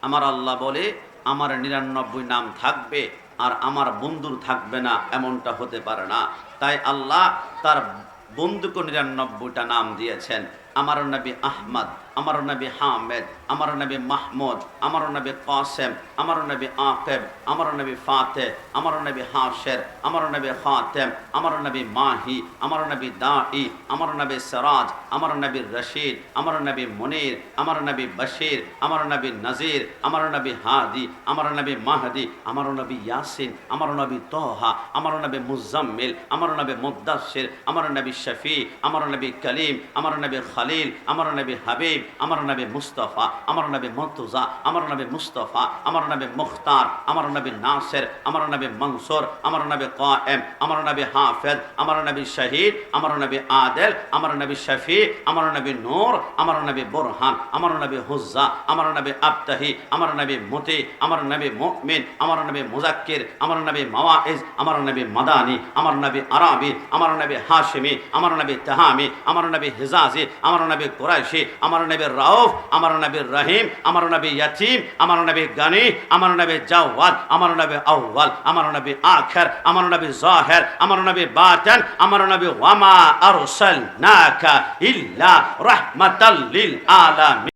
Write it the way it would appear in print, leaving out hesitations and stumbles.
আমার আল্লাহ বলে আমার ৯৯ নাম থাকবে আর আমার বন্ধুর থাকবে না, এমনটা হতে পারে না। তাই আল্লাহ তার বন্ধুকে ৯৯টা নাম দিয়েছেন। আমার নবী আহমদ, আমার নবী হামেদ, আমার নবী মাহমুদ, আমার নবী কাসেম, আমার নবী আকিব, আমার নবী ফাতে, আমার নবী হাশের, আমার নবী খাতেম, আমার নবী মাহি, আমার নবী দাঈ, আমার নবী সিরাজ, আমার নবী রশিদ, আমার নবী মুনির, আমার নবী বশির, আমার নবী নজির, আমার নবী হাদি, আমার নবী মাহদি, আমার নবী ইয়াসিন, আমার নবী তোহা, আমার নবী মুজাম্মিল, আমার নবী মুদ্দাসির, আমার নবী শফি, আমার নবী কলিম, আমার নবী খালিল, আমার নবী হাবিব, আমার নবী মুস্তাফা, আমার নবী মুর্তজা, আমার নবী মুস্তাফা, আমার নবী মুখতার, আমার নবী নাসির, আমার নবী মনসুর, আমার নবী কায়েম, আমার নবী হাফেজ, আমার নবী শহীদ, আমার নবী আদিল, আমার নবী শফি, আমার নবী নূর, আমার নবী বুরহান, আমার নবী হুজ্জা, আমার নবী আবতাহি, আমার নবী মুতি, আমার নবী মুমিন, আমার নবী মুজাক্কির, আমার নবী মাওয়াইজ, আমার নবী মাদানী, আমার নবী আরাবি, আমার নবী হাশিমি, আমার নবী তাহামি, আমার নবী হিজাজি, আমার নবী কুরাইশি, আমার নবী রাউফ, আমার নবী রহিম, আমার নবী ইয়াতিম, আমার নবী গানি, আমার নবী জাওয়াদ, আমার নবী আউয়াল, আমার নবী আখির, আমার নবী জাহির, আমার নবী বাতিন, আমার নবী ওয়ামা আরসালনাকা ইল্লা রাহমাতাল লিল আলামিন।